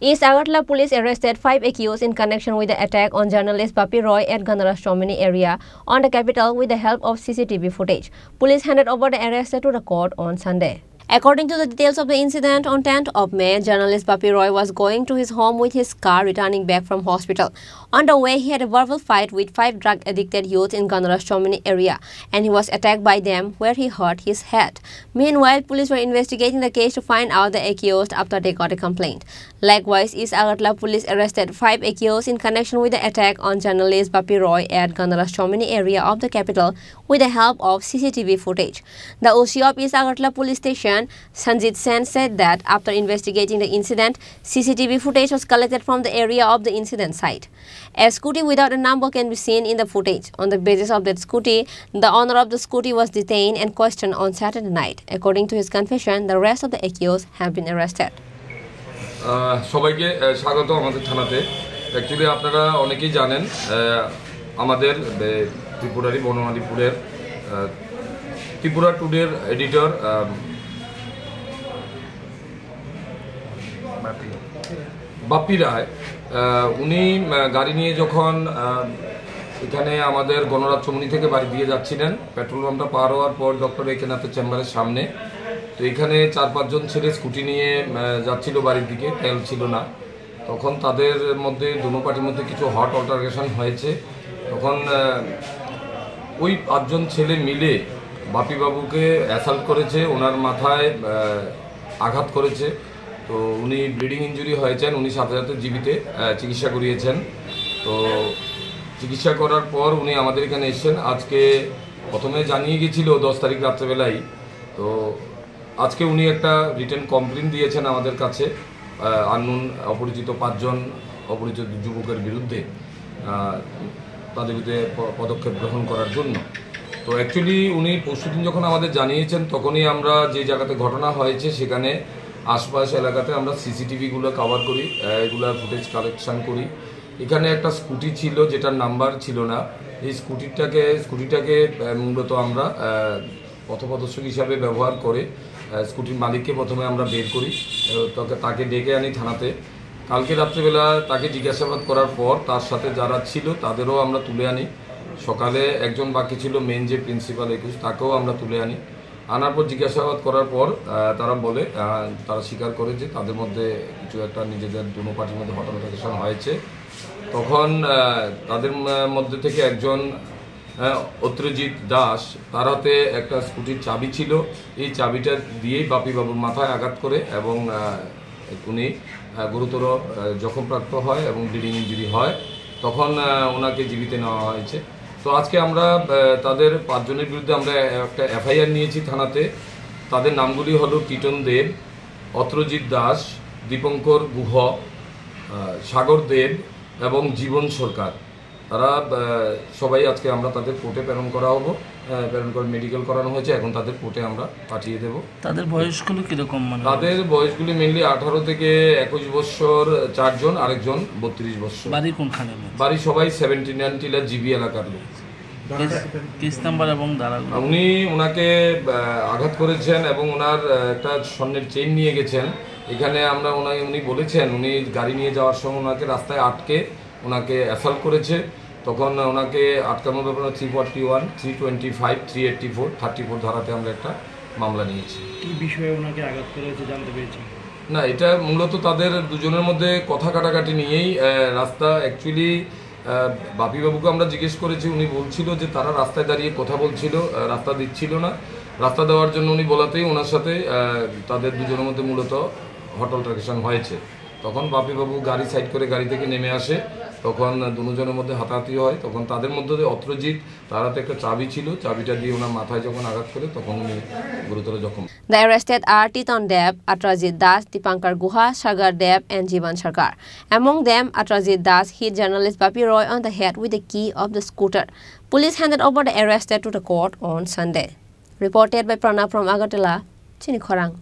East Agartala police arrested 5 accused in connection with the attack on journalist Bapi Roy at Gandarashtomini area on the capital with the help of CCTV footage. Police handed over the arrested to the court on Sunday. According to the details of the incident, on 10th of May, journalist Bapi Roy was going to his home with his car returning back from hospital. On the way, he had a verbal fight with 5 drug-addicted youths in Gandarashtomini area, and he was attacked by them where he hurt his head. Meanwhile, police were investigating the case to find out the accused after they got a complaint. Likewise, East Agartala police arrested 5 accused in connection with the attack on journalist Bapi Roy at Gandarashtomini area of the capital with the help of CCTV footage. The OC of East Agartala police station, Sanjit Sen, said that after investigating the incident, CCTV footage was collected from the area of the incident site. A scooty without a number can be seen in the footage. On the basis of that scooty, the owner of the scooty was detained and questioned on Saturday night. According to his confession, the rest of the accused have been arrested. সবাইকে স্বাগত আমাদের থানাতে। Actually আপনারা অনেকেই জানেন আমাদের Tripurari বনমালীপুরের Tripura টুডের editor Bappi রায় উনি গাড়ি নিয়ে যখন এখানে আমাদের গণরাজ্যমণি থেকে বাড়ি দিয়ে যাচ্ছিলেন, পেট্রোল পাম্পটা পার হওয়ার পর ডক্টর একেনাথের চেম্বারের সামনে, তো এখানে 4-5 জন ছেলে স্কুটি নিয়ে যাচ্ছিল বাড়ির দিকে, তেল ছিল না। তখন তাদের মধ্যে দুনো পার্টির মধ্যে কিছু হট অল্টারনেশন হয়েছে। তখন ওই 5 জন ছেলে মিলে বাপি বাবুকে অ্যাসাল্ট করেছে, ওনার মাথায় আঘাত করেছে। তো উনি ব্লিডিং ইঞ্জুরি হয়েছেন, উনি সাথে সাথে জীবিতে চিকিৎসা করিয়েছেন। তো চিকিৎসা করার পর উনি আমাদের এখানে এসেছেন। আজকে প্রথমে জানিয়ে গেছিল 10 তারিখ রাত্রেবেলায়। তো আজকে উনি একটা রিটেন কমপ্লেন দিয়েছেন আমাদের কাছে আননোন অপরিচিত 5 জন অপরিচিত যুবকের বিরুদ্ধে, তাদের বিরুদ্ধে পদক্ষেপ গ্রহণ করার জন্য। তো অ্যাকচুয়ালি উনি পরশুদিন যখন আমাদের জানিয়েছেন, তখনই আমরা যে জায়গাতে ঘটনা হয়েছে সেখানে আশপাশ এলাকাতে আমরা সিসিটিভিগুলো কভার করি, এগুলো ফুটেজ কালেকশন করি। এখানে একটা স্কুটি ছিল যেটার নাম্বার ছিল না। এই স্কুটিটাকে মূলত আমরা পথপ্রদর্শক হিসাবে ব্যবহার করে স্কুটির মালিককে প্রথমে আমরা বের করি, তাকে ডেকে আনি থানাতে। কালকে রাত্রেবেলা তাকে জিজ্ঞাসাবাদ করার পর তার সাথে যারা ছিল তাদেরও আমরা তুলে আনি। সকালে একজন বাকি ছিল, মেন যে প্রিন্সিপাল 21, তাকেও আমরা তুলে আনি। আনার পর জিজ্ঞাসাবাদ করার পর তারা বলে, তারা স্বীকার করে যে তাদের মধ্যে কিছু একটা নিজেদের দুনো পার্টির মধ্যে হট্টাগোল হয়েছে। তখন তাদের মধ্যে থেকে একজন অত্রজিৎ দাস, তার হাতে একটা স্কুটির চাবি ছিল। এই চাবিটা দিয়েই বাপি বাবুর মাথায় আঘাত করে এবং উনি গুরুতর জখমপ্রাপ্ত হয় এবং ব্লিডিং ইঞ্জুরি হয়। তখন ওনাকে জীবিতে নেওয়া হয়েছে। তো আজকে আমরা তাদের 5 জনের বিরুদ্ধে আমরা একটা এফআইআর নিয়েছি থানাতে। তাদের নামগুলি হলো টিটন দেব, অত্রজিৎ দাস, দীপঙ্কর গুহ, সাগর দেব এবং জীবন সরকার। তারা সবাই আজকে আমরা তাদের কোর্টে প্রেরণ করা হবো, প্রেরণ করে মেডিকেল করানো হয়েছে। এখন তাদের কোর্টে আমরা পাঠিয়ে দেব। তাদের বয়সগুলো কিরকম? তাদের বয়সগুলি মেনলি 18 থেকে 21 বছর 4 জন, আরেকজন 32 বছর। বাড়ি কোনখানে? বাড়ি সবাই 79 টিলা জিবি এলাকার লোক। কেস নাম্বার এবং ধারা? উনি ওনাকে আঘাত করেছেন এবং ওনার একটা স্বর্ণের চেইন নিয়ে গেছেন। এখানে আমরা উনি বলেছেন উনি গাড়ি নিয়ে যাওয়ার সময় ওনাকে রাস্তায় আটকে ওনাকে অ্যাসাল্ট করেছে। তখন ওনাকে আটকানোর ব্যাপারে 341, 325, 384, 34 ধারাতে আমরা একটা মামলা নিয়েছি। কি বিষয়ে ওনাকে আঘাত করেছে জানতে পেরেছি? না, এটা মূলত তাদের দুজনের মধ্যে কথা কাটাকাটি নিয়েই রাস্তা। অ্যাকচুয়ালি বাপি বাবুকে আমরা জিজ্ঞেস করেছি, উনি বলছিল যে তারা রাস্তায় দাঁড়িয়ে কথা বলছিল, রাস্তা দিচ্ছিল না। রাস্তা দেওয়ার জন্য উনি বলাতেই ওনার সাথে তাদের দুজনের মধ্যে মূলত হট অল্টারনেশন হয়েছে। তখন বাপি বাবু গাড়ি সাইড করে গাড়ি থেকে নেমে আসে, তখন দুজনের মধ্যে হাতাহাতি হয়। তখন তাদের মধ্যে অত্রজিৎ, তার হাতে একটা চাবি ছিল, চাবিটা দিয়ে ওনার মাথায় যখন আঘাত করে তখন উনি গুরুতর জখম। The arrested are Titon Deb, Atrajit Das, Dipankar Guha, Sagar Deb and Jivan Sarkar. Among them, Atrajit Das hit journalist Bapi Roy on the head with the key of the scooter. Police handed over the arrested to the court on Sunday. Reported by Pranav from Agartala, Chini Khorang.